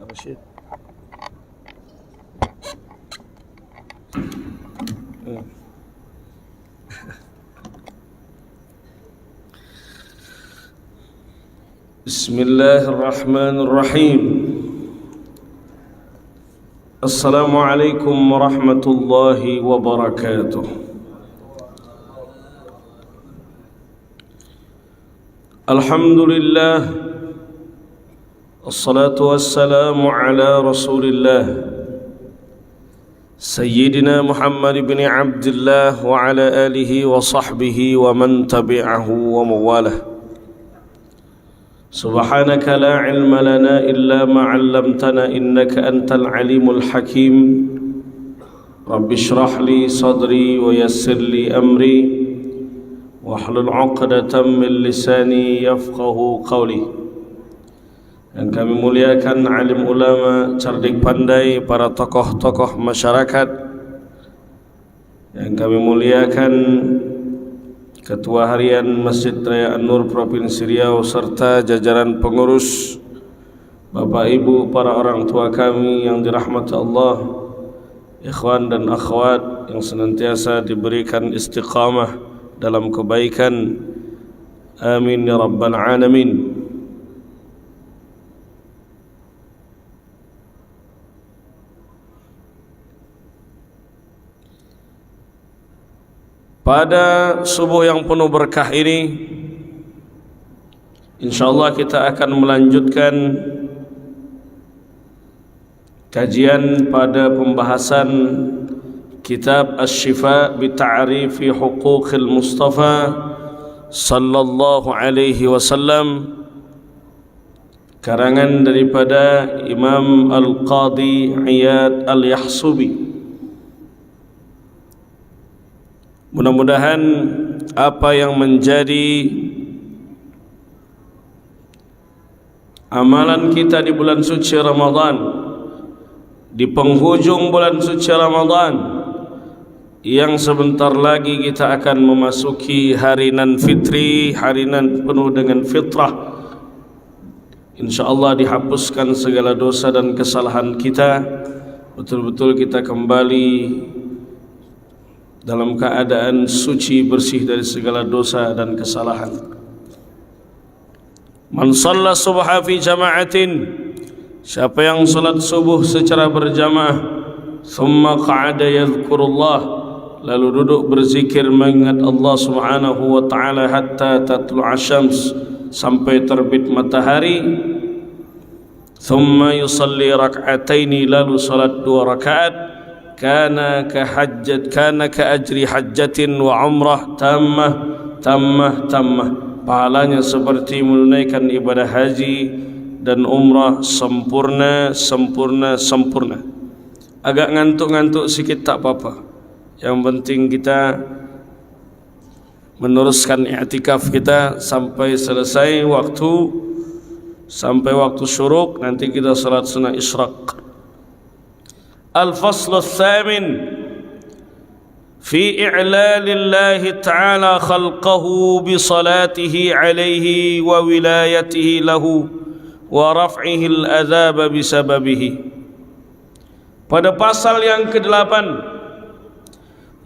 Rashid. Bismillahirrahmanirrahim. Assalamualaikum warahmatullahi wabarakatuh. Alhamdulillah, assalatu wassalamu ala rasulillah Sayyidina Muhammad ibn Abdullah wa ala alihi wa sahbihi wa man tabi'ahu wa mawalah. Subhanaka la ilma lana illa ma 'allamtana innaka antal alimul hakim. Rabbi shrah li sadri wa yassir li amri wahlul 'uqdatam min lisani yafqahu qawli. Yang kami muliakan alim ulama, cerdik pandai, para tokoh-tokoh masyarakat. Yang kami muliakan Ketua Harian Masjid Raya An-Nur Provinsi Riau serta jajaran pengurus, Bapak Ibu, para orang tua kami yang dirahmati Allah, ikhwan dan akhwat yang senantiasa diberikan istiqamah dalam kebaikan. Amin ya rabbal alamin. Pada subuh yang penuh berkah ini, insyaallah kita akan melanjutkan kajian pada pembahasan kitab Asy-Syifa bi Ta'rifi Huquqil Mustafa sallallahu alaihi wasallam, karangan daripada Imam Al-Qadhi Iyad Al-Yahsubi. Mudah-mudahan apa yang menjadi amalan kita di bulan suci Ramadan, di penghujung bulan suci Ramadan, yang sebentar lagi kita akan memasuki hari nan fitri, hari nan penuh dengan fitrah. InsyaAllah dihapuskan segala dosa dan kesalahan kita. Betul-betul kita kembali dalam keadaan suci, bersih dari segala dosa dan kesalahan. Man shalla subha fi jama'atin, siapa yang salat subuh secara berjamaah, thumma qa'ada yadhkurullah, lalu duduk berzikir mengingat Allah Subhanahu wa taala hatta tatlu'a syams, sampai terbit matahari. Thumma yusalli rak'ataini, lalu salat 2 rakaat. Kana ka ajri hajjatin wa umrah tammah. Pahalanya seperti menunaikan ibadah haji dan umrah sempurna. Agak ngantuk-ngantuk sikit tak apa-apa. Yang penting kita meneruskan i'tikaf kita sampai selesai waktu, sampai waktu syuruk. Nanti kita salat sunnah isyraq. Al-fasl al-thamin fi i'lalillahi ta'ala khalqahu bi salatihi alaihi wa wilayatihi lahu wa raf'ihi al-adhab bisababihi. Pada pasal yang ke-8,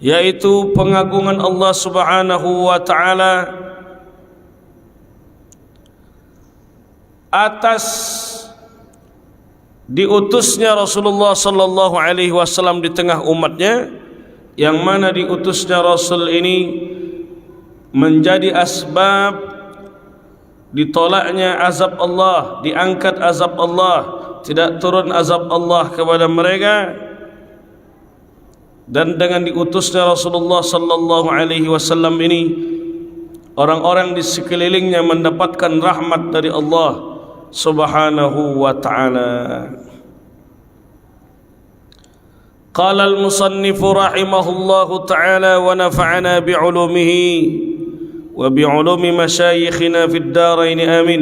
yaitu pengagungan Allah Subhanahu wa taala atas diutusnya Rasulullah sallallahu alaihi wasallam di tengah umatnya, yang mana diutusnya Rasul ini menjadi asbab ditolaknya azab Allah, diangkat azab Allah, tidak turun azab Allah kepada mereka. Dan dengan diutusnya Rasulullah sallallahu alaihi wasallam ini, orang-orang di sekelilingnya mendapatkan rahmat dari Allah Subhanahu wa ta'ala. Qala al-musannif rahimahullahu ta'ala wa nafa'ana bi'ulumihi wa bi'ulumi masyayikhina fid darain amin.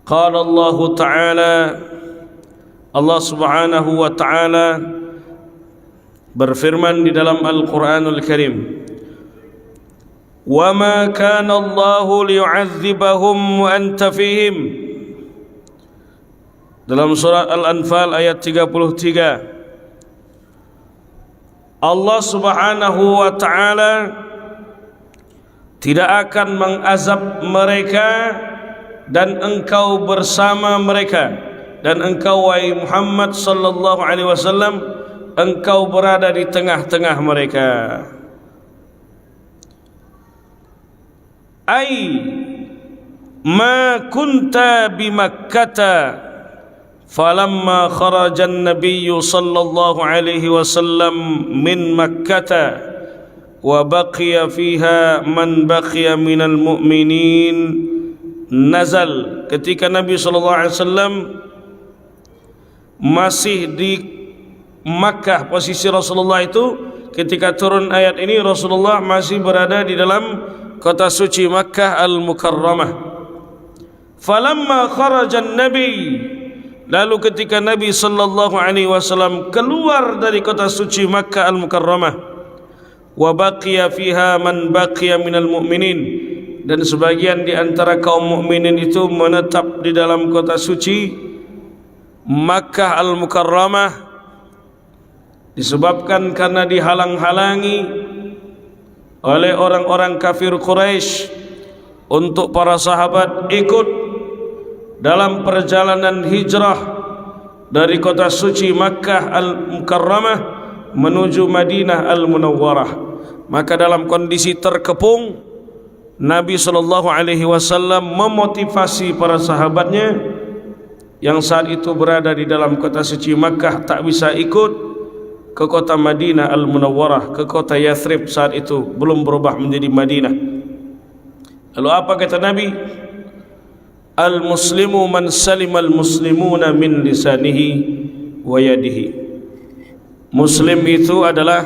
Qala Allah ta'ala, Allah Subhanahu wa ta'ala berfirman di dalam Al-Qur'anul Karim, وَمَا كَانَ اللَّهُ لِيُعَذِّبَهُمْ وَأَنْتَ فِيهِمْ Dalam surah Al-Anfal ayat 33, Allah Subhanahu wa ta'ala tidak akan mengazab mereka dan engkau bersama mereka, dan engkau wahai Muhammad sallallahu alaihi wasallam, engkau berada di tengah-tengah mereka. Ai ma kunta bi Makkah falamma kharaja an-nabiy sallallahu alaihi wasallam min Makkah wa baqiya fiha man baqiya minal mu'minin nazal. Ketika Nabi sallallahu alaihi wasallam masih di Makkah, posisi Rasulullah itu ketika turun ayat ini, Rasulullah masih berada di dalam kota suci Makkah Al-Mukarramah. Falamma kharaja an-nabi, lalu ketika Nabi sallallahu alaihi wasallam keluar dari kota suci Makkah Al-Mukarramah, wa baqiya fiha man baqiya minal mu'minin, dan sebagian di antara kaum mukminin itu menetap di dalam kota suci Makkah Al-Mukarramah, disebabkan karena dihalang-halangi oleh orang-orang kafir Quraisy untuk para sahabat ikut dalam perjalanan hijrah dari kota suci Makkah Al-Mukarramah menuju Madinah Al-Munawwarah. Maka dalam kondisi terkepung, Nabi sallallahu alaihi wasallam memotivasi para sahabatnya yang saat itu berada di dalam kota suci Makkah tak bisa ikut ke kota Madinah Al-Munawwarah, ke kota Yathrib saat itu belum berubah menjadi Madinah. Lalu apa kata Nabi? Al-muslimu man salimal muslimuna min lisanihi wa yadihi. Muslim itu adalah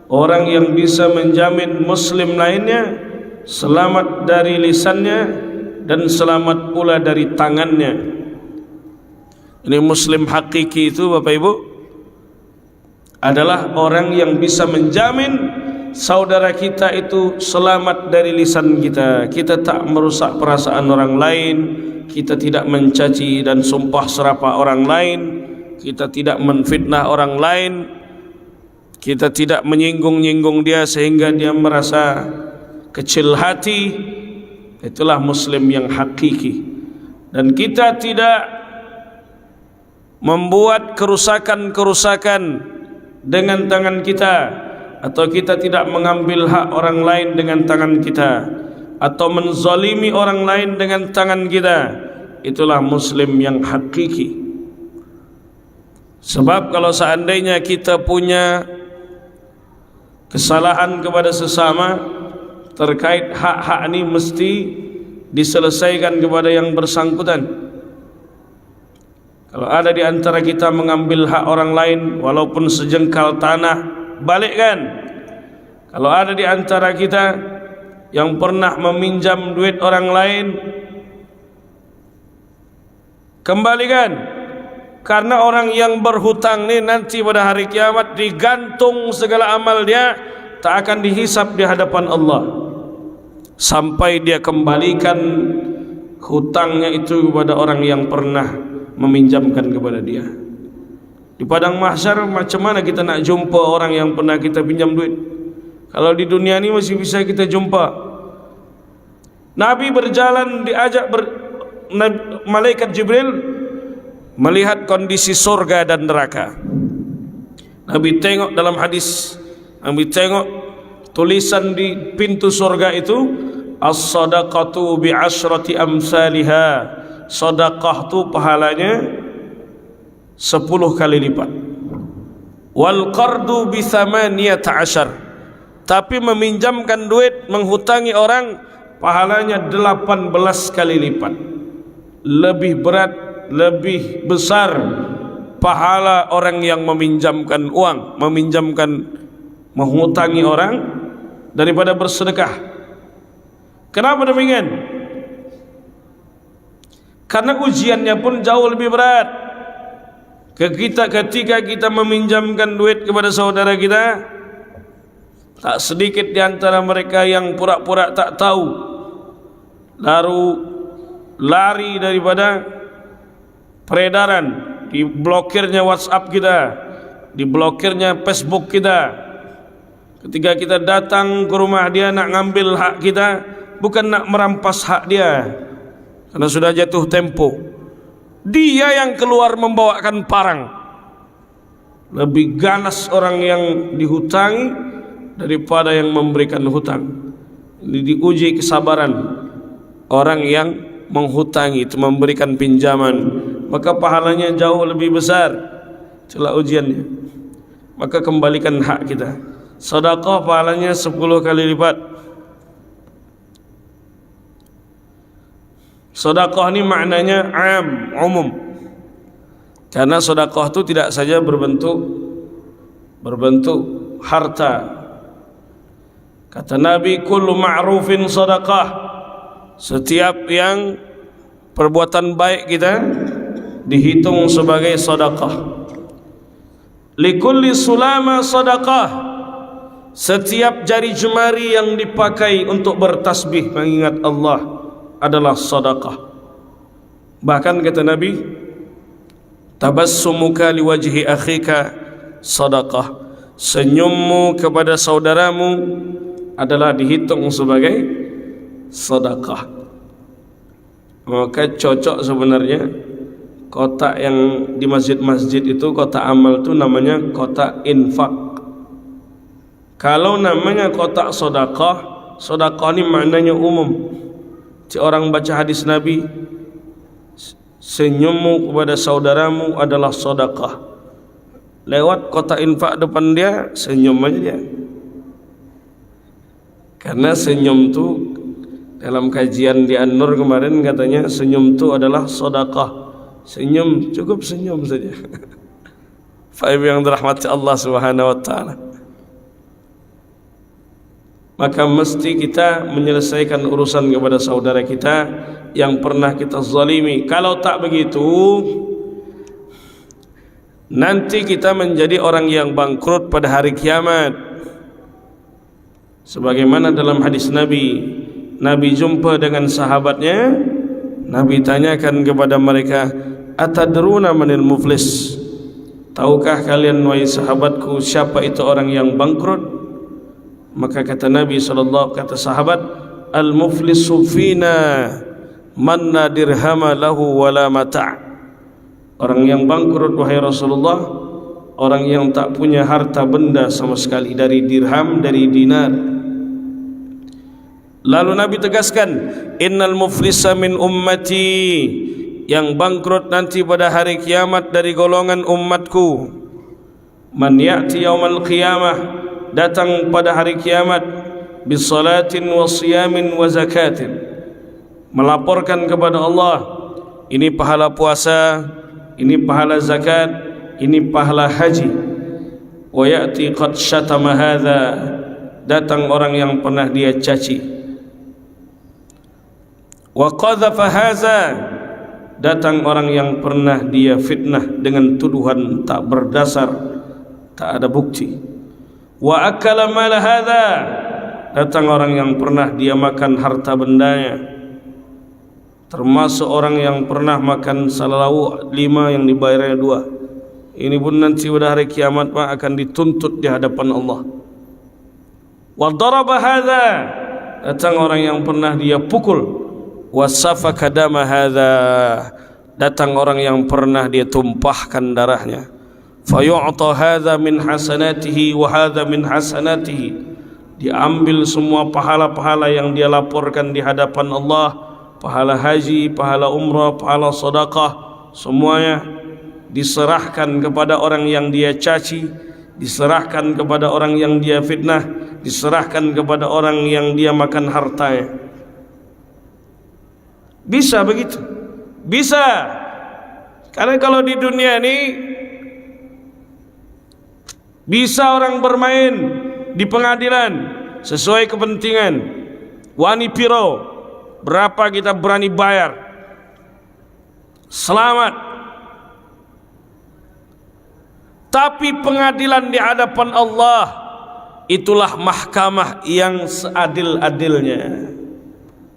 orang yang bisa menjamin muslim lainnya selamat dari lisannya dan selamat pula dari tangannya. Ini muslim hakiki itu Bapak Ibu adalah orang yang bisa menjamin saudara kita itu selamat dari lisan kita. Kita tak merusak perasaan orang lain, kita tidak mencaci dan sumpah serapah orang lain, kita tidak menfitnah orang lain, kita tidak menyinggung-nyinggung dia sehingga dia merasa kecil hati. Itulah muslim yang hakiki. Dan kita tidak membuat kerusakan-kerusakan dengan tangan kita, atau kita tidak mengambil hak orang lain dengan tangan kita, atau menzalimi orang lain dengan tangan kita. Itulah muslim yang hakiki. Sebab kalau seandainya kita punya kesalahan kepada sesama terkait hak-hak ini, mesti diselesaikan kepada yang bersangkutan. Kalau ada di antara kita mengambil hak orang lain walaupun sejengkal tanah, balikkan. Kalau ada di antara kita yang pernah meminjam duit orang lain, kembalikan. Karena orang yang berhutang ini nanti pada hari kiamat digantung segala amal dia, tak akan dihisap di hadapan Allah sampai dia kembalikan hutangnya itu kepada orang yang pernah meminjamkan kepada dia. Di padang mahsyar macam mana kita nak jumpa orang yang pernah kita pinjam duit? Kalau di dunia ini masih bisa kita jumpa. Nabi berjalan diajak malaikat Jibril melihat kondisi surga dan neraka. Nabi tengok dalam hadis, Nabi tengok tulisan di pintu surga itu, as-sadaqatu bi'ashrati amsalihah. Sedekah tu pahalanya 10 kali lipat. Wal qardu bi 18. Tapi meminjamkan duit, menghutangi orang, pahalanya 18 kali lipat. Lebih berat, lebih besar pahala orang yang meminjamkan uang, menghutangi orang daripada bersedekah. Kenapa demikian? Karena ujiannya pun jauh lebih berat. Ketika kita meminjamkan duit kepada saudara kita, tak sedikit di antara mereka yang pura-pura tak tahu, lalu lari daripada peredaran, diblokirnya WhatsApp kita, diblokirnya Facebook kita. Ketika kita datang ke rumah dia nak ngambil hak kita, bukan nak merampas hak dia, karena sudah jatuh tempo. Dia yang keluar membawakan parang. Lebih ganas orang yang dihutangi daripada yang memberikan hutang. Ini diuji kesabaran orang yang menghutangi, itu memberikan pinjaman, maka pahalanya jauh lebih besar. Itulah ujiannya. Maka kembalikan hak kita. Sedekah pahalanya 10 kali lipat. Sedekah ini maknanya umum. Karena sedekah itu tidak saja berbentuk harta. Kata Nabi, kullu ma'rufin sedekah. Setiap yang perbuatan baik kita dihitung sebagai sedekah. Likulli sulama sedekah. Setiap jari jemari yang dipakai untuk bertasbih mengingat Allah adalah sedekah. Bahkan kata Nabi, tabassumuka liwajhi akhika sedekah. Senyummu kepada saudaramu adalah dihitung sebagai sedekah. Maka cocok sebenarnya kotak yang di masjid-masjid itu, kotak amal itu namanya kotak infak. Kalau namanya kotak sedekah, sedekah ini maknanya umum. Jika orang baca hadis Nabi, senyummu kepada saudaramu adalah sedekah. Lewat kotak infak depan dia, senyum aja dia. Karena senyum itu dalam kajian di An-Nur kemarin katanya senyum itu adalah sedekah. Senyum, cukup senyum saja. Faib yang dirahmati Allah Subhanahu wa taala. Maka mesti kita menyelesaikan urusan kepada saudara kita yang pernah kita zalimi. Kalau tak begitu, nanti kita menjadi orang yang bangkrut pada hari kiamat. Sebagaimana dalam hadis Nabi, Nabi jumpa dengan sahabatnya, Nabi tanyakan kepada mereka, atadruna manil muflis? Tahukah kalian wahai sahabatku siapa itu orang yang bangkrut? Maka kata Nabi sallallahu, kata sahabat, al-muflisu fina man la dirhama lahu wala mata'. Orang yang bangkrut wahai Rasulullah, orang yang tak punya harta benda sama sekali, dari dirham, dari dinar. Lalu Nabi tegaskan, innal muflisa min ummati, yang bangkrut nanti pada hari kiamat dari golongan umatku. Man ya'ti yaumal qiyamah, datang pada hari kiamat, bisalatin wa siyamin wa zakatin, melaporkan kepada Allah, ini pahala puasa, ini pahala zakat, ini pahala haji. Wa ya'ti qad syatama hadza, datang orang yang pernah dia caci. Wa qadhafa hadza, datang orang yang pernah dia fitnah dengan tuduhan tak berdasar, tak ada bukti. Wa akala mal hadza, datang orang yang pernah dia makan harta bendanya, termasuk orang yang pernah makan salau 5 yang dibayarnya 2. Ini pun nanti pada hari kiamat akan dituntut di hadapan Allah. Wa daraba hadza, datang orang yang pernah dia pukul. Wa safaka dama hadza, datang orang yang pernah dia tumpahkan darahnya. Fayu'ta hadza min hasanatihi wa hadza min hasanatihi, diambil semua pahala-pahala yang dia laporkan di hadapan Allah, pahala haji, pahala umrah, pahala sedekah, semuanya diserahkan kepada orang yang dia caci, diserahkan kepada orang yang dia fitnah, diserahkan kepada orang yang dia makan hartanya. Bisa begitu? Bisa. Karena kalau di dunia ini bisa orang bermain di pengadilan sesuai kepentingan. Wani piro, berapa kita berani bayar? Selamat. Tapi pengadilan di hadapan Allah, itulah mahkamah yang seadil-adilnya.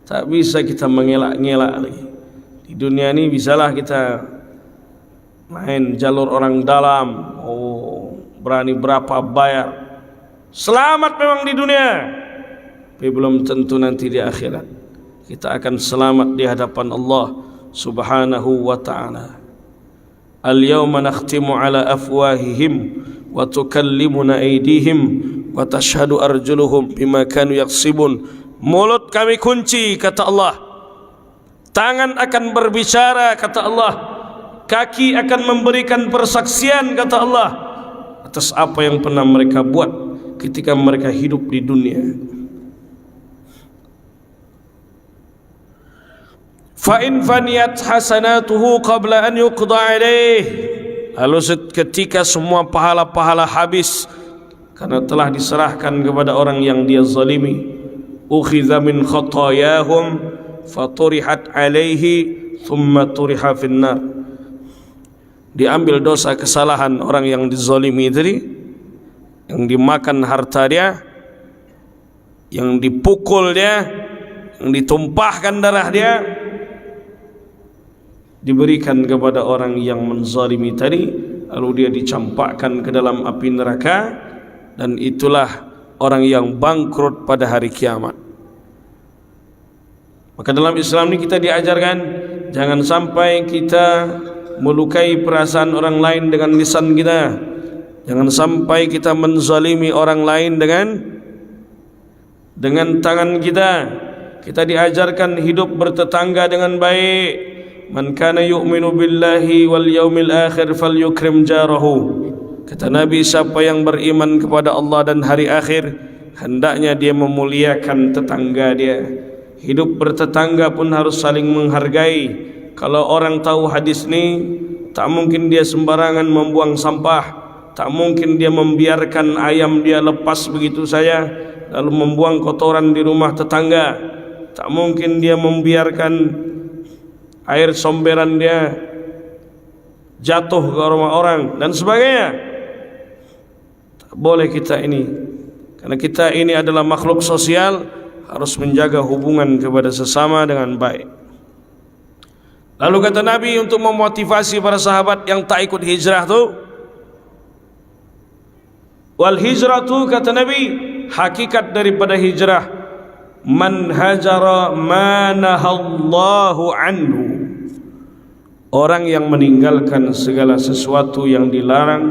Tak bisa kita mengelak-ngelak lagi. Di dunia ini bisalah kita main jalur orang dalam, berani berapa bayar, selamat memang di dunia, tapi belum tentu nanti di akhirat kita akan selamat di hadapan Allah Subhanahu wa ta'ala. Al-yawma nakhtimu ala afwahihim wa tukallimuna aydihim wa tashhadu arjuluhum bima kanu yaksibun. Mulut kami kunci, kata Allah. Tangan akan berbicara, kata Allah. Kaki akan memberikan persaksian, kata Allah, atas apa yang pernah mereka buat ketika mereka hidup di dunia. Fa in faniyat hasanatuhu qabla an yuqda alaih. Lalu ketika semua pahala-pahala habis karena telah diserahkan kepada orang yang dia zalimi, ukhidha min khatayahum faturihat alaihi thumma turiha finnar. Diambil dosa kesalahan orang yang dizalimi tadi, yang dimakan harta dia, yang dipukul dia, yang ditumpahkan darah dia, diberikan kepada orang yang menzalimi tadi, lalu dia dicampakkan ke dalam api neraka, dan itulah orang yang bangkrut pada hari kiamat. Maka dalam Islam ini kita diajarkan jangan sampai kita melukai perasaan orang lain dengan lisan kita, jangan sampai kita menzalimi orang lain dengan tangan kita. Kita diajarkan hidup bertetangga dengan baik. Man kana yu'minu billahi wal yaumil akhir falyukrim jarahu. Kata Nabi, siapa yang beriman kepada Allah dan hari akhir, hendaknya dia memuliakan tetangga dia. Hidup bertetangga pun harus saling menghargai. Kalau orang tahu hadis ini, tak mungkin dia sembarangan membuang sampah, tak mungkin dia membiarkan ayam dia lepas begitu saja lalu membuang kotoran di rumah tetangga, tak mungkin dia membiarkan air somberan dia jatuh ke rumah orang dan sebagainya. Tak boleh kita ini, karena kita ini adalah makhluk sosial, harus menjaga hubungan kepada sesama dengan baik. Lalu kata Nabi untuk memotivasi para sahabat yang tak ikut hijrah tu, wal hijratu, kata Nabi, hakikat daripada hijrah, man hajara ma nahallahu anhu, orang yang meninggalkan segala sesuatu yang dilarang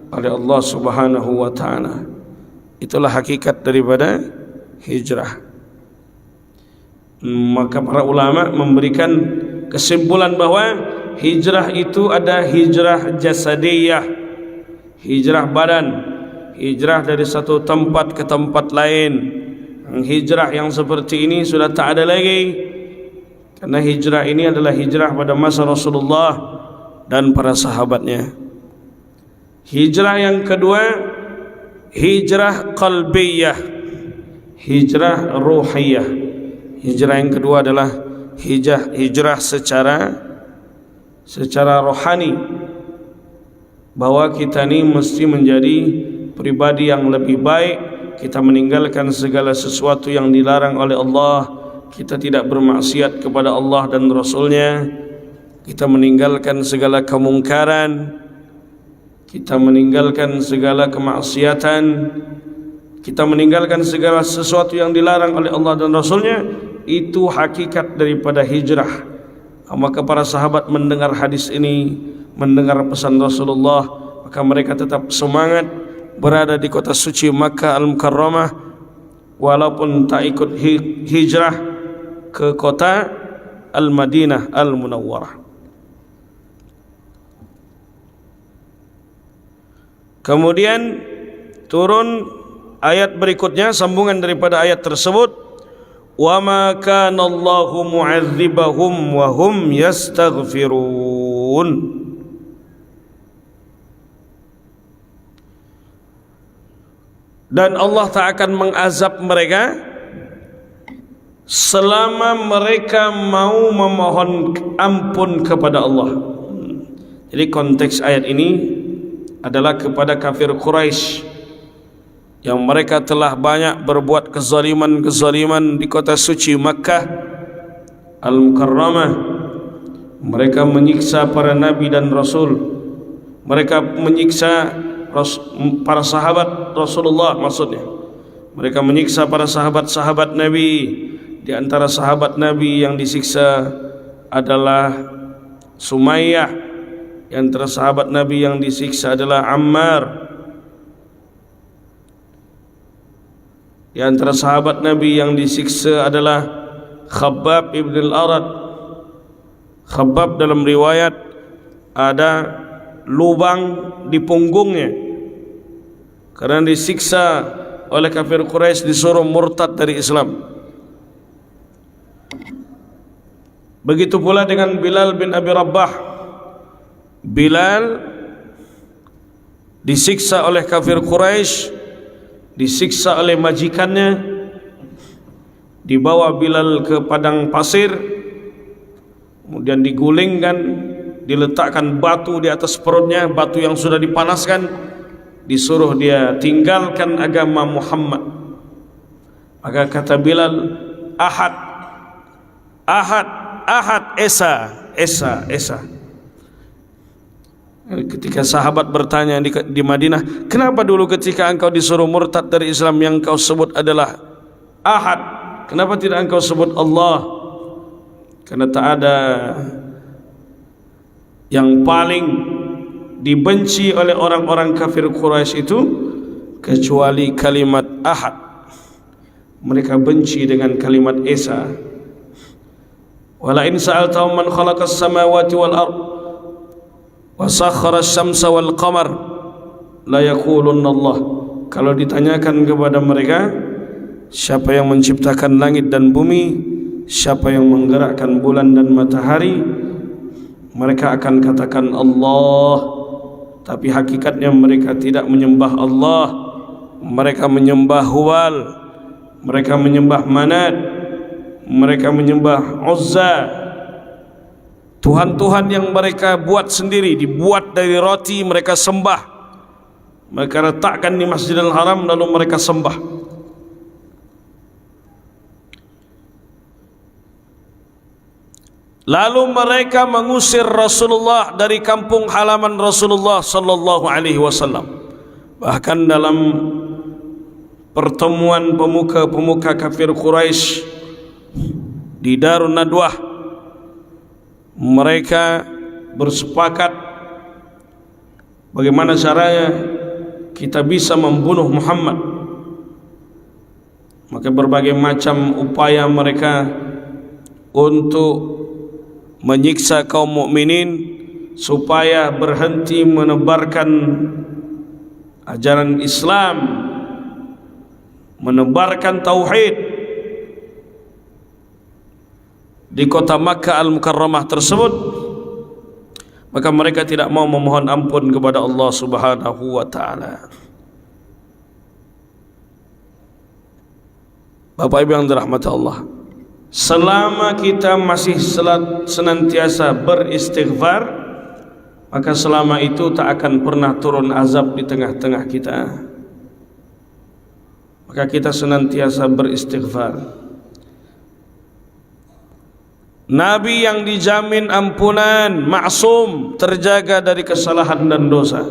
oleh Allah Subhanahu wa ta'ala. Itulah hakikat daripada hijrah. Maka para ulama memberikan kesimpulan bahwa hijrah itu ada hijrah jasadiyah, hijrah badan, hijrah dari satu tempat ke tempat lain. Hijrah yang seperti ini sudah tak ada lagi, karena hijrah ini adalah hijrah pada masa Rasulullah dan para sahabatnya. Hijrah yang kedua, hijrah qalbiyah, hijrah ruhiyah. Hijrah yang kedua adalah hijrah secara rohani, bahwa kita ini mesti menjadi pribadi yang lebih baik. Kita meninggalkan segala sesuatu yang dilarang oleh Allah, kita tidak bermaksiat kepada Allah dan Rasulnya, kita meninggalkan segala kemungkaran, kita meninggalkan segala kemaksiatan, kita meninggalkan segala sesuatu yang dilarang oleh Allah dan Rasulnya. Itu hakikat daripada hijrah. Maka para sahabat mendengar hadis ini, mendengar pesan Rasulullah, maka mereka tetap semangat berada di kota suci Makkah Al-Mukarramah, walaupun tak ikut hijrah ke kota Al-Madinah Al-Munawwarah. Kemudian turun ayat berikutnya, sambungan daripada ayat tersebut, wa ma kana Allahu mu'adzibahum wa hum yastaghfirun. Dan Allah tak akan mengazab mereka selama mereka mau memohon ampun kepada Allah. Jadi konteks ayat ini adalah kepada kafir Quraisy yang mereka telah banyak berbuat kezaliman-kezaliman di kota suci Makkah Al-Mukarramah. Mereka menyiksa para nabi dan rasul. Mereka menyiksa para sahabat Rasulullah maksudnya. Mereka menyiksa para sahabat-sahabat Nabi. Di antara sahabat Nabi yang disiksa adalah Sumayyah. Di antara sahabat Nabi yang disiksa adalah Ammar. Di antara sahabat Nabi yang disiksa adalah Khabbab ibn al-Arad. Khabbab dalam riwayat ada lubang di punggungnya karena disiksa oleh kafir Quraisy, disuruh murtad dari Islam. Begitu pula dengan Bilal bin Abi Rabah. Bilal disiksa oleh kafir Quraisy, disiksa oleh majikannya, dibawa Bilal ke padang pasir, kemudian digulingkan, diletakkan batu di atas perutnya, batu yang sudah dipanaskan, disuruh dia tinggalkan agama Muhammad. Maka kata Bilal, Ahad, Ahad, Ahad, Esa, Esa, Esa. Ketika sahabat bertanya di Madinah, kenapa dulu ketika engkau disuruh murtad dari Islam yang engkau sebut adalah Ahad, kenapa tidak engkau sebut Allah? Karena tak ada yang paling dibenci oleh orang-orang kafir Quraisy itu kecuali kalimat Ahad. Mereka benci dengan kalimat Esa. Wala in sa'altahum man khalaqas samawati wal ard wa sakhkhara asy-syamsa wal qamar la yaqulunna Allah. Kalau ditanyakan kepada mereka, siapa yang menciptakan langit dan bumi, siapa yang menggerakkan bulan dan matahari, mereka akan katakan Allah. Tapi hakikatnya mereka tidak menyembah Allah. Mereka menyembah Hubal, mereka menyembah Manat, mereka menyembah Uzza. Tuhan-Tuhan yang mereka buat sendiri, dibuat dari roti, mereka sembah. Mereka letakkan di Masjidil Haram lalu mereka sembah. Lalu mereka mengusir Rasulullah dari kampung halaman Rasulullah sallallahu alaihi wasallam. Bahkan dalam pertemuan pemuka-pemuka kafir Quraisy di Darun Nadwah, mereka bersepakat bagaimana caranya kita bisa membunuh Muhammad. Maka berbagai macam upaya mereka untuk menyiksa kaum mukminin supaya berhenti menebarkan ajaran Islam, menebarkan tauhid di kota Makkah Al-Mukarramah tersebut. Maka mereka tidak mau memohon ampun kepada Allah Subhanahu wa taala. Bapak Ibu yang dirahmati Allah, selama kita masih senantiasa beristighfar, maka selama itu tak akan pernah turun azab di tengah-tengah kita. Maka kita senantiasa beristighfar. Nabi yang dijamin ampunan, maksum, terjaga dari kesalahan dan dosa.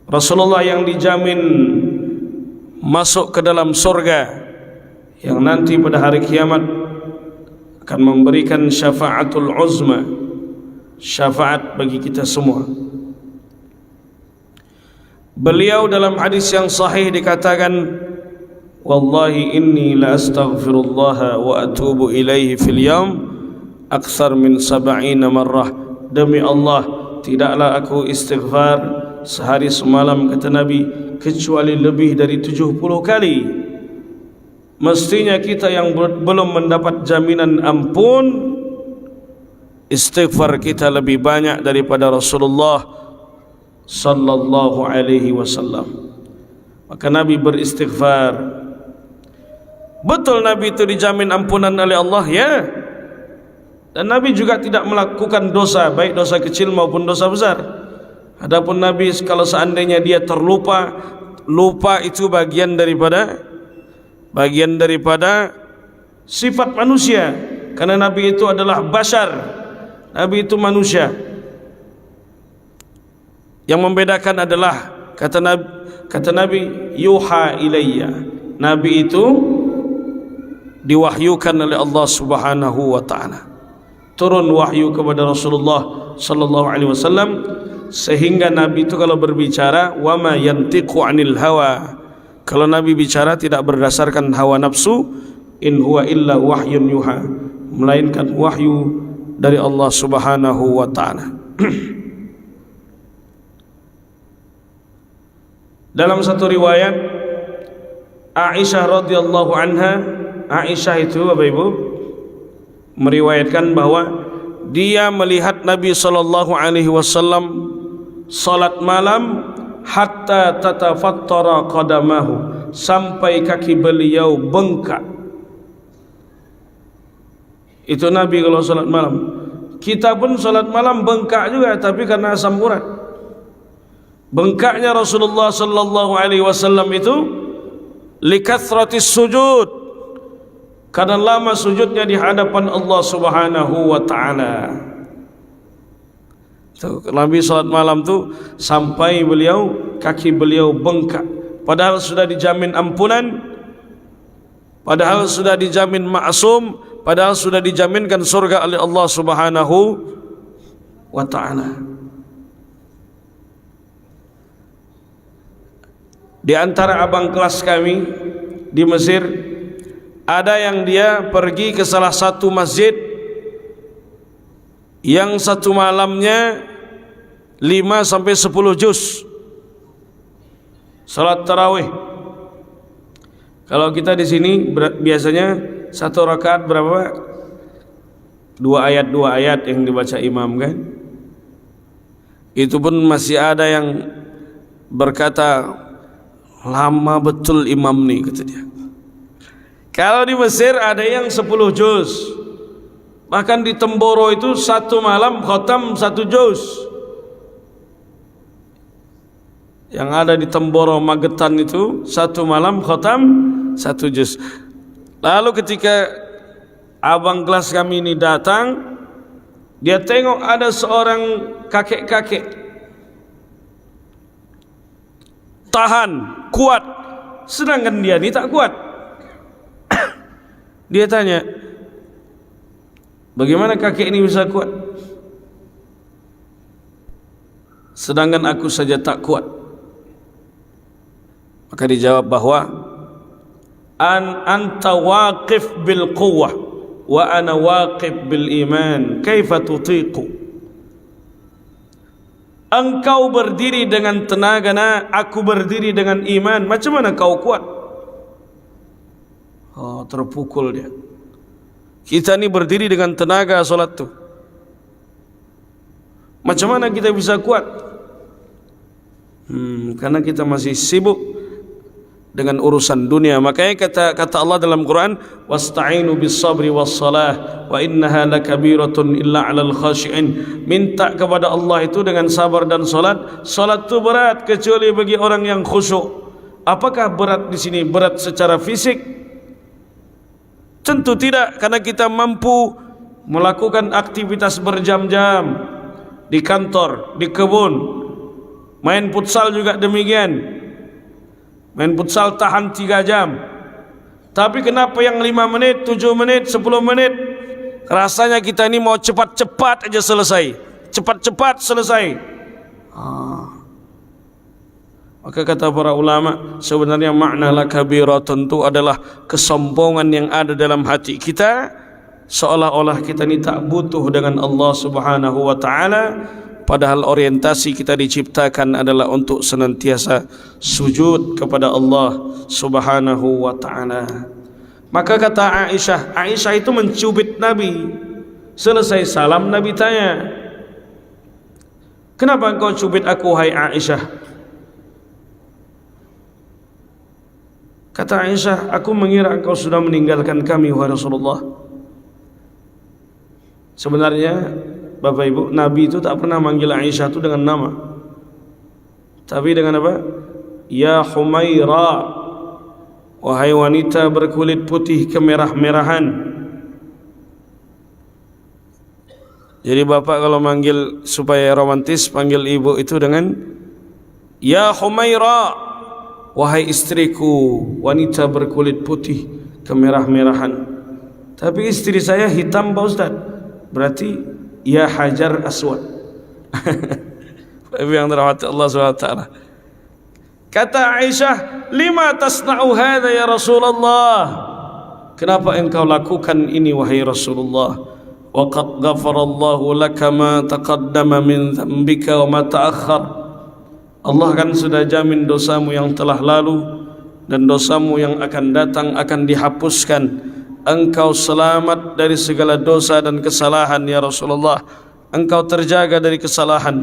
Rasulullah yang dijamin masuk ke dalam surga, yang nanti pada hari kiamat akan memberikan syafaatul uzma, syafaat bagi kita semua. Beliau dalam hadis yang sahih dikatakan, wallahi inni la astaghfirullah wa atubu ilaihi fil yaum akthar min 70 marrah. Demi Allah, tidaklah aku istighfar sehari semalam, kata Nabi, kecuali lebih dari 70 kali. Mestinya kita yang belum mendapat jaminan ampun, istighfar kita lebih banyak daripada Rasulullah sallallahu alaihi wasallam. Maka Nabi beristighfar. Betul Nabi itu dijamin ampunan oleh Allah, ya. Dan Nabi juga tidak melakukan dosa, baik dosa kecil maupun dosa besar. Adapun Nabi kalau seandainya dia terlupa, lupa itu bagian daripada sifat manusia. karena Nabi itu adalah bashar, Nabi itu manusia. Yang membedakan adalah kata Nabi yuha ilayya, Nabi itu diwahyukan oleh Allah Subhanahu wa taala, turun wahyu kepada Rasulullah sallallahu alaihi wasallam, sehingga Nabi itu kalau berbicara wa ma yantiqu anil hawa, kalau Nabi bicara tidak berdasarkan hawa nafsu, in huwa illa wahyun yuha, melainkan wahyu dari Allah Subhanahu wa taala. Dalam satu riwayat Aisyah radhiyallahu anha, Aisyah itu Bapak Ibu meriwayatkan bahwa dia melihat Nabi sallallahu alaihi wasallam salat malam hatta tatafattara qadamahu, sampai kaki beliau bengkak. Itu Nabi kalau salat malam. Kita pun salat malam bengkak juga, tapi karena asam urat. Bengkaknya Rasulullah sallallahu alaihi wasallam itu likathratis sujud, karena lama sujudnya di hadapan Allah Subhanahu wa taala. Nabi salat malam tu sampai kaki beliau bengkak, padahal sudah dijamin ampunan, padahal sudah dijamin ma'sum, padahal sudah dijaminkan surga oleh Allah Subhanahu wa taala. Di antara abang kelas kami di Mesir, ada yang dia pergi ke salah satu masjid yang satu malamnya 5-10 juz salat tarawih. Kalau kita di sini biasanya satu rakaat berapa? 2 ayat yang dibaca imam kan? Itu pun masih ada yang berkata, lama betul imam nih, kata dia. Kalau di Mesir ada yang 10 juz, bahkan di Temboro itu satu malam khatam 1 juz. Yang ada di Temboro Magetan itu satu malam khatam 1 juz. Lalu ketika abang kelas kami ini datang, dia tengok ada seorang kakek-kakek tahan, kuat, sedangkan dia ni tak kuat. Dia tanya, bagaimana kakek ini bisa kuat, sedangkan aku saja tak kuat? Maka dijawab bahwa anta waqif bil quwwah wa ana waqif bil iman, kaifa tutiqu? Engkau berdiri dengan tenaga, aku berdiri dengan iman, macam mana kau kuat? Oh, terpukul dia. Kita ni berdiri dengan tenaga solat tu, macam mana kita bisa kuat? Karena kita masih sibuk dengan urusan dunia. Makanya kata Allah dalam Quran, wasta'inu bis sabri was salah wa innaha lakabiratun illa 'alal khashi'in. Minta kepada Allah itu dengan sabar dan salat. Salat itu berat kecuali bagi orang yang khusyuk. Apakah berat di sini berat secara fisik? Tentu tidak, karena kita mampu melakukan aktivitas berjam-jam di kantor, di kebun. Main futsal juga demikian. Main futsal tahan 3 jam. Tapi kenapa yang 5 menit, 7 menit, 10 menit, rasanya kita ini mau cepat-cepat aja selesai, cepat-cepat selesai. Maka kata para ulama, sebenarnya makna lakabiratun itu adalah kesombongan yang ada dalam hati kita, seolah-olah kita ini tak butuh dengan Allah Subhanahu wa taala. Padahal orientasi kita diciptakan adalah untuk senantiasa sujud kepada Allah Subhanahu wa ta'ala. Maka kata Aisyah itu mencubit Nabi. Selesai salam, Nabi tanya, kenapa engkau cubit aku, hai Aisyah? Kata Aisyah, aku mengira engkau sudah meninggalkan kami, wahai Rasulullah. Sebenarnya Bapak Ibu, Nabi itu tak pernah manggil Aisyah itu dengan nama, tapi dengan apa? Ya Humaira, wahai wanita berkulit putih kemerah-merahan. Jadi bapak kalau manggil supaya romantis, panggil ibu itu dengan ya Humaira, wahai istriku, wanita berkulit putih kemerah-merahan. Tapi istri saya hitam Pak Ustaz, berarti ya Hajar Aswad. Tapi yang dirahmati Allah SWT. Kata Aisyah, lima tasna'u hadha ya Rasulullah, kenapa engkau lakukan ini wahai Rasulullah? Wa qad ghafarallahu laka ma taqaddama min dhanbika wa ma ta'akhkhar. Allah kan sudah jamin dosamu yang telah lalu dan dosamu yang akan datang akan dihapuskan. Engkau selamat dari segala dosa dan kesalahan ya Rasulullah, engkau terjaga dari kesalahan.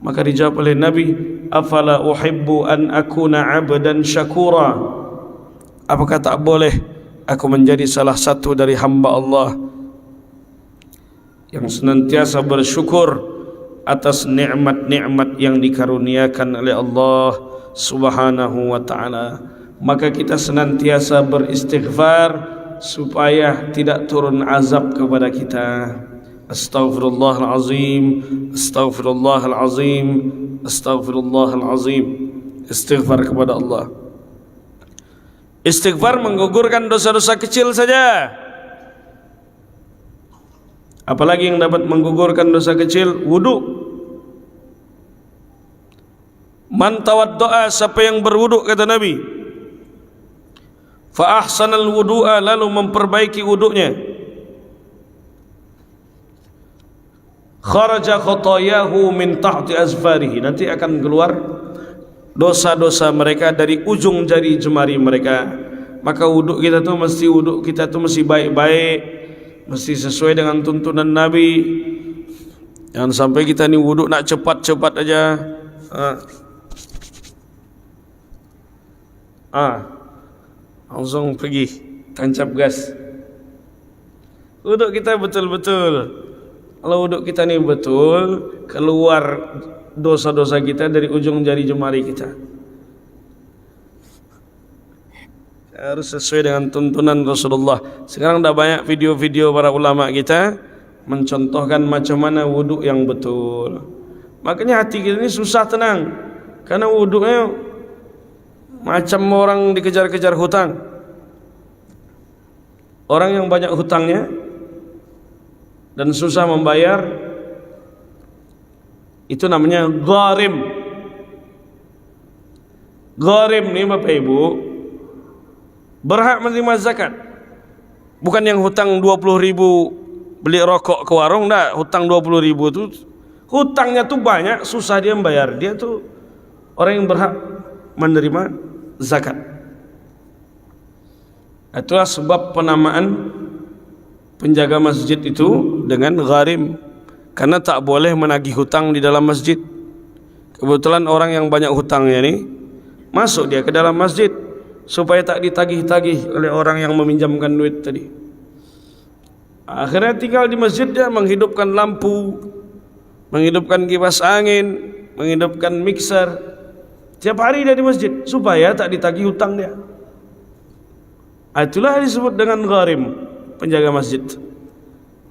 Maka dijawab oleh Nabi, afala uhibbu an akuna abdan syakura, apakah tak boleh aku menjadi salah satu dari hamba Allah yang senantiasa bersyukur atas nikmat-nikmat yang dikaruniakan oleh Allah Subhanahu wa ta'ala. Maka kita senantiasa beristighfar supaya tidak turun azab kepada kita. Astaghfirullahalazim, astaghfirullahalazim, astaghfirullahalazim. Istighfar kepada Allah. Istighfar menggugurkan dosa-dosa kecil saja. Apalagi yang dapat menggugurkan dosa kecil? Wudu. Man tawaddo'a, siapa yang berwudu, kata Nabi, fa ahsanal wudu'a, lalu memperbaiki wudunya, kharaja khotoyahu min tahti azfarihi, nanti akan keluar dosa-dosa mereka dari ujung jari jemari mereka. Maka wuduk kita tuh mesti, wuduk kita tuh mesti baik-baik, mesti sesuai dengan tuntunan Nabi. Jangan sampai kita ni wuduk nak cepat-cepat aja. Langsung pergi tancap gas. Wuduk kita betul-betul. Kalau wuduk kita ni betul, keluar dosa-dosa kita dari ujung jari jemari kita. Harus sesuai dengan tuntunan Rasulullah. Sekarang dah banyak video-video para ulama kita mencontohkan macam mana wuduk yang betul. Makanya hati kita ni susah tenang, karena wuduknya macam orang dikejar-kejar hutang. Orang yang banyak hutangnya dan susah membayar, itu namanya gharim. Gharim ni Bapak Ibu berhak menerima zakat. Bukan yang hutang 20.000 beli rokok ke warung, dah. Hutang 20.000 tu hutangnya tu banyak, susah dia membayar. Dia tu orang yang berhak menerima zakat. Itulah sebab penamaan penjaga masjid itu dengan gharim, karena tak boleh menagih hutang di dalam masjid. Kebetulan orang yang banyak hutangnya ni masuk dia ke dalam masjid supaya tak ditagih-tagih oleh orang yang meminjamkan duit tadi. Akhirnya tinggal di masjid, dia menghidupkan lampu, menghidupkan kipas angin, menghidupkan mixer tiap hari dia di masjid supaya tak ditagih hutang dia. Itulah disebut dengan gharim, penjaga masjid.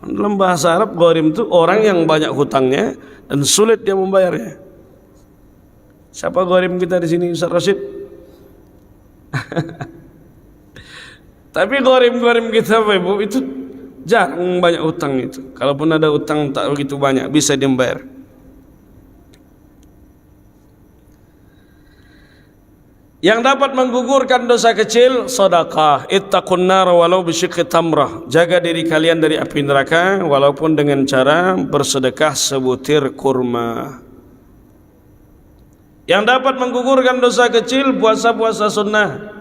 Dalam bahasa Arab, gharim itu orang yang banyak hutangnya dan sulit dia membayarnya. Siapa gharim kita di sini, Ustaz Rashid? Tapi gharim-gharim kita Bapak Ibu itu jarang banyak hutang itu. Kalaupun ada hutang tak begitu banyak, bisa dia membayar. Yang dapat menggugurkan dosa kecil, sedekah. Ittaqun nar walau bisyiqqi tamrah. Jaga diri kalian dari api neraka walaupun dengan cara bersedekah sebutir kurma. Yang dapat menggugurkan dosa kecil, puasa-puasa sunnah.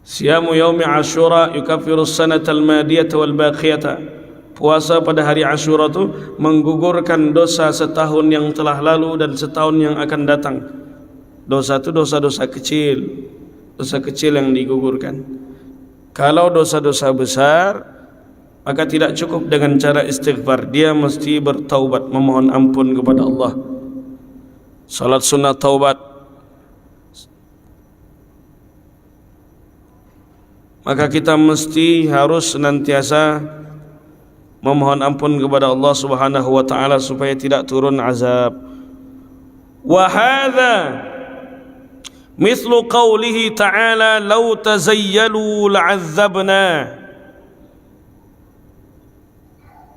Siyamu yaumi Asyura yukaffiru as-sanatal madiyata wal baqiyata. Puasa pada hari Asyura itu menggugurkan dosa setahun yang telah lalu dan setahun yang akan datang. Dosa itu dosa-dosa kecil, dosa kecil yang digugurkan. Kalau dosa-dosa besar, maka tidak cukup dengan cara istighfar, dia mesti bertaubat, memohon ampun kepada Allah. Salat sunnah taubat. Maka kita mesti harus senantiasa memohon ampun kepada Allah Subhanahu wa taala supaya tidak turun azab. Wa hadza mithlu qawlihi ta'ala law tazayyalu la'azzabna.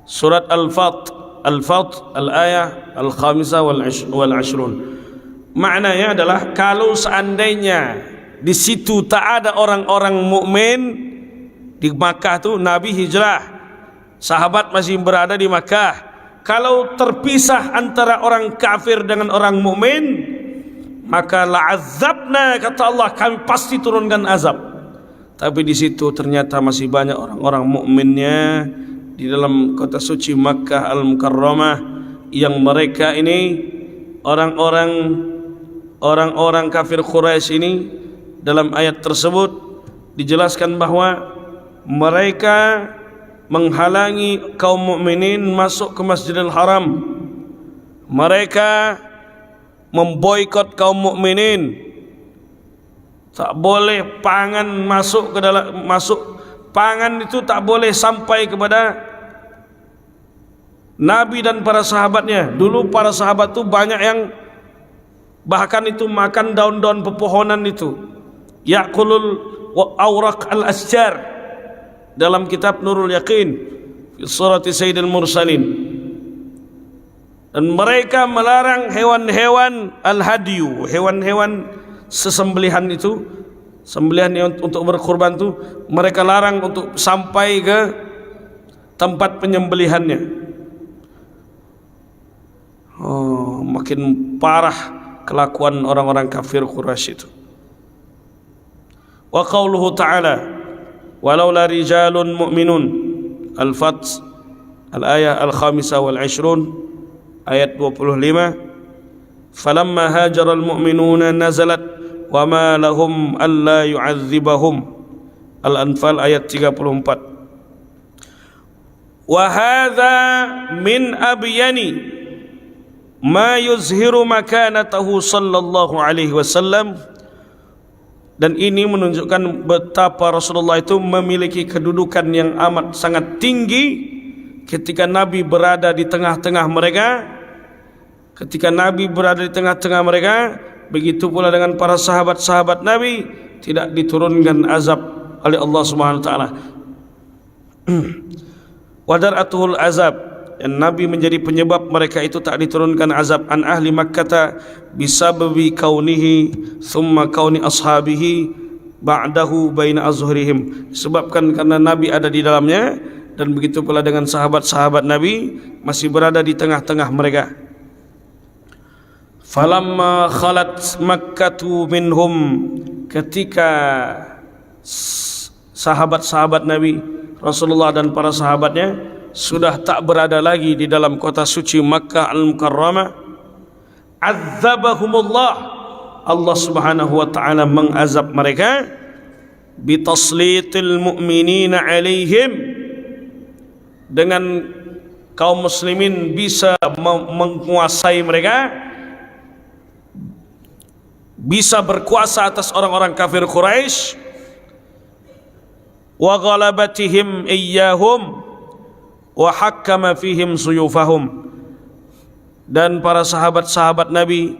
Surat Al-Fat al-ayah al-khamisah wal ashrun. Maknanya adalah kalau seandainya di situ tak ada orang-orang mukmin di Makkah tu, Nabi hijrah, sahabat masih berada di Makkah. Kalau terpisah antara orang kafir dengan orang mukmin, maka la'azzabna, kata Allah, kami pasti turunkan azab. Tapi di situ ternyata masih banyak orang-orang mukminnya di dalam kota suci Makkah Al-Mukarramah, yang mereka ini orang-orang kafir Quraisy ini. Dalam ayat tersebut dijelaskan bahwa mereka menghalangi kaum mukminin masuk ke Masjidil Haram. Mereka memboikot kaum mukminin. Tak boleh pangan masuk ke dalam, pangan itu tak boleh sampai kepada Nabi dan para sahabatnya. Dulu para sahabat itu banyak yang bahkan itu makan daun-daun pepohonan itu. Ya'kulul awraq al-asjar, dalam kitab Nurul Yaqin fi surati Sayyidil Mursalin. Dan mereka melarang hewan-hewan al-hadiyu, hewan-hewan sesembelihan itu, sembelihan untuk berkurban itu, mereka larang untuk sampai ke tempat penyembelihannya. Oh, makin parah kelakuan orang-orang kafir Quraisy itu. Wa qauluhu ta'ala walaula rijalun mu'minun, Al-Fath al-ayah al-khamisah wal ashrun, ayat 25. Falamma hajaral mu'minuna nazalat wa ma lahum alla yu'adzibahum, Al-Anfal ayat 34. Wa hadza min abyani ma yuzhiru makanatahu sallallahu alaihi wasallam. Dan ini menunjukkan betapa Rasulullah itu memiliki kedudukan yang amat sangat tinggi ketika Nabi berada di tengah-tengah mereka. Ketika Nabi berada di tengah-tengah mereka, begitu pula dengan para sahabat-sahabat Nabi, tidak diturunkan azab oleh Allah Subhanahu wa taala. Wadar'atul azab, dan Nabi menjadi penyebab mereka itu tak diturunkan azab. An ahli Makkah bisababi kaunihi thumma kauni ashabihi ba'dahu baina azhurihim, disebabkan karena Nabi ada di dalamnya, dan begitu pula dengan sahabat-sahabat Nabi masih berada di tengah-tengah mereka. Falamma khalat Makkatu minhum, ketika sahabat-sahabat Nabi Rasulullah dan para sahabatnya sudah tak berada lagi di dalam kota suci Makkah Al-Mukarramah, azzabahumullah, Allah Subhanahu wa taala mengazab mereka bitaslitil mu'minina alaihim, dengan kaum muslimin bisa menguasai mereka, bisa berkuasa atas orang-orang kafir Quraisy, wa ghalabatihim iyyahum wa hakkama fihim suyufahum, dan para sahabat-sahabat Nabi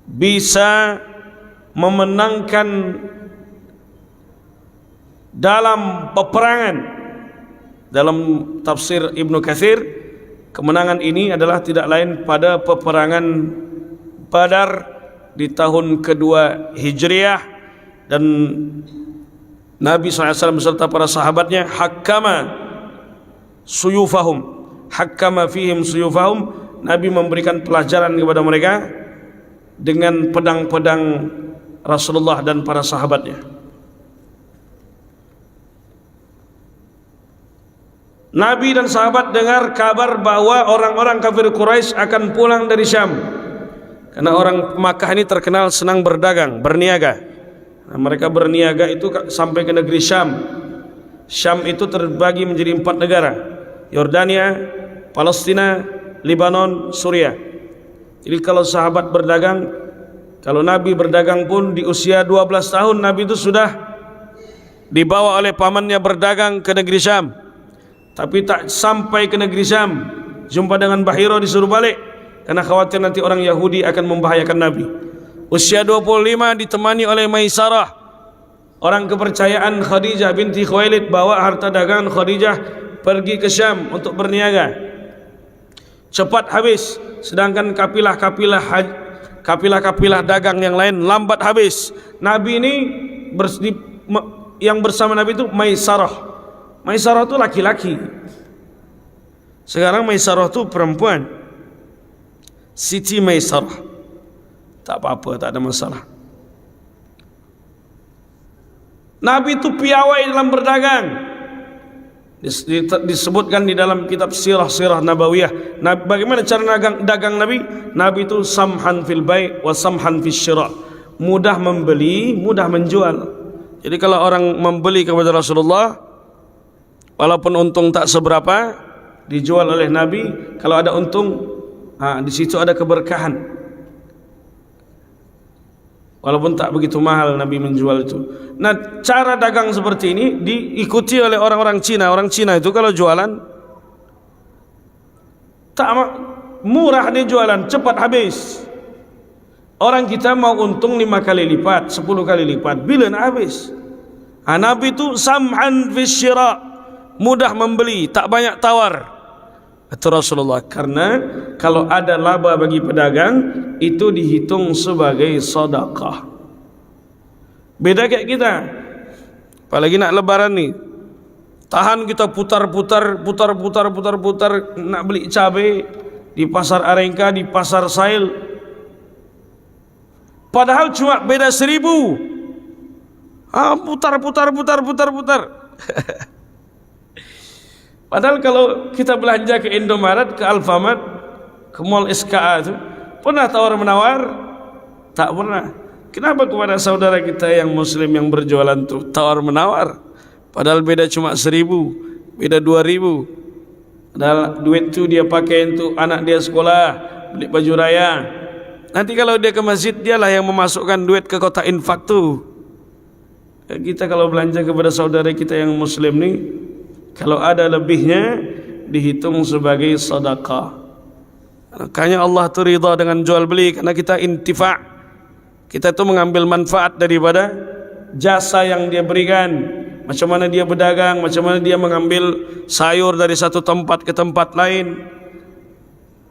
bisa memenangkan dalam peperangan. Dalam tafsir Ibnu Katsir, kemenangan ini adalah tidak lain pada peperangan Badar di tahun kedua Hijriah, dan Nabi SAW beserta para sahabatnya hakkama suyufahum, hakkama fihim suyufahum, Nabi memberikan pelajaran kepada mereka dengan pedang-pedang Rasulullah dan para sahabatnya. Nabi dan sahabat dengar kabar bahwa orang-orang kafir Quraisy akan pulang dari Syam, karena orang Makkah ini terkenal senang berdagang, berniaga. Nah, mereka berniaga itu sampai ke negeri Syam. Syam itu terbagi menjadi 4 negara: Yordania, Palestina, Lebanon, Suriah. Jadi kalau sahabat berdagang, kalau Nabi berdagang pun di usia 12 tahun Nabi itu sudah dibawa oleh pamannya berdagang ke negeri Syam. tapi tak sampai ke negeri Syam. Jumpa dengan Bahira, disuruh balik karena khawatir nanti orang Yahudi akan membahayakan Nabi. Usia 25 ditemani oleh Maisarah, orang kepercayaan Khadijah binti Khuwailid, bawa harta dagangan Khadijah pergi ke Syam untuk berniaga. Cepat habis, sedangkan kapilah dagang yang lain lambat habis. Nabi ini yang bersama Nabi itu Maisarah. Maisarah itu laki-laki. Sekarang Maisarah itu perempuan. Siti Maisarah. Tak apa-apa, tak ada masalah. Nabi itu piawai dalam berdagang. Disebutkan di dalam kitab sirah Nabawiyah. Bagaimana cara dagang Nabi? Nabi itu samhan fil bai' wa samhan fil syira'. Mudah membeli, mudah menjual. Jadi kalau orang membeli kepada Rasulullah, walaupun untung tak seberapa, dijual oleh Nabi. Kalau ada untung, di situ ada keberkahan. Walaupun tak begitu mahal Nabi menjual itu. Nah, cara dagang seperti ini diikuti oleh orang-orang Cina. Orang Cina itu kalau jualan tak murah, dia jualan cepat habis. Orang kita mau untung 5 kali lipat, 10 kali lipat, bila nak habis. Nabi itu sam'an fi syira', mudah membeli, tak banyak tawar. Itu Rasulullah, karena kalau ada laba bagi pedagang itu dihitung sebagai sedekah. Beda kayak kita. Apalagi nak lebaran nih, tahan kita putar nak beli cabai di pasar Arengka, di pasar Sail. Padahal cuma beda 1.000. Putar. Padahal kalau kita belanja ke Indomaret, ke Alfamart, ke Mall SKA itu, pernah tawar-menawar? Tak pernah. Kenapa kepada saudara kita yang Muslim yang berjualan itu tawar-menawar? Padahal beda cuma 1.000, beda 2.000. Padahal duit itu dia pakai untuk anak dia sekolah, beli baju raya. Nanti kalau dia ke masjid, dialah yang memasukkan duit ke kotak infak tu. Kita kalau belanja kepada saudara kita yang Muslim ni, kalau ada lebihnya dihitung sebagai sedekah. Makanya Allah tu ridha dengan jual beli, karena kita intifa'. Kita tu mengambil manfaat daripada jasa yang dia berikan. Macam mana dia berdagang, macam mana dia mengambil sayur dari satu tempat ke tempat lain.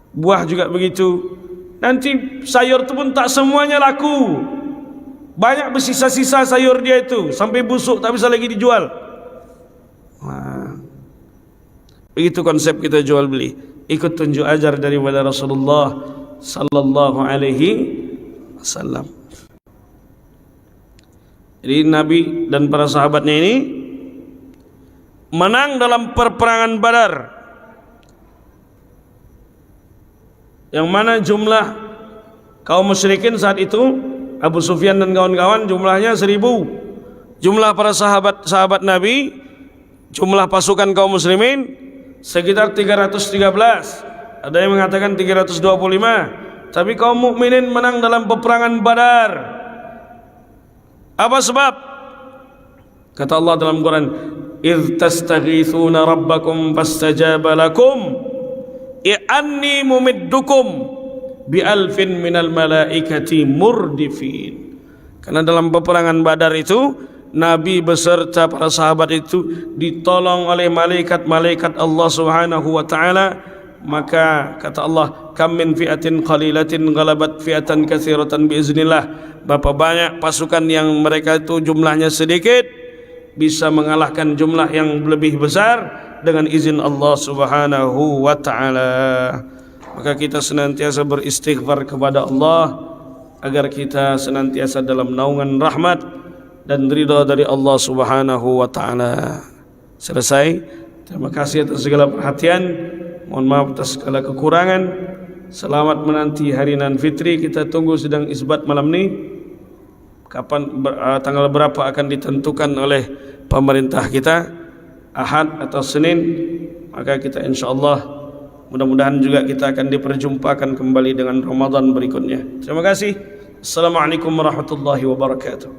Buah juga begitu. Nanti sayur tu pun tak semuanya laku. Banyak bersisa-sisa sayur dia itu, sampai busuk tak bisa lagi dijual. Begitu konsep kita jual beli. Ikut tunjuk ajar daripada Rasulullah sallallahu alaihi wasallam. Jadi Nabi dan para sahabatnya ini menang dalam peperangan Badar, yang mana jumlah kaum musyrikin saat itu, Abu Sufyan dan kawan-kawan, jumlahnya 1.000. Jumlah para sahabat Nabi, jumlah pasukan kaum muslimin sekitar 313. Ada yang mengatakan 325. Tapi kaum mukminin menang dalam peperangan Badar. Apa sebab? Kata Allah dalam Quran, "Idz tastaghithuna rabbakum fastajaba lakum anni mumiddukum bi alfin minal malaikati murdifin." Karena dalam peperangan Badar itu Nabi beserta para sahabat itu ditolong oleh malaikat-malaikat Allah Subhanahu wa taala. Maka kata Allah, "Kam min fi'atin qalilatin ghalabat fi'atan katsiratan biiznillah." Berapa banyak pasukan yang mereka itu jumlahnya sedikit bisa mengalahkan jumlah yang lebih besar dengan izin Allah Subhanahu wa taala. Maka kita senantiasa beristighfar kepada Allah agar kita senantiasa dalam naungan rahmat dan ridha dari Allah Subhanahu wa taala. Selesai. Terima kasih atas segala perhatian. Mohon maaf atas segala kekurangan. Selamat menanti hari nan fitri. Kita tunggu sidang isbat malam ni. Kapan tanggal berapa akan ditentukan oleh pemerintah kita, Ahad atau Senin. Maka kita insyaallah mudah-mudahan juga kita akan diperjumpakan kembali dengan Ramadan berikutnya. Terima kasih. Assalamualaikum warahmatullahi wabarakatuh.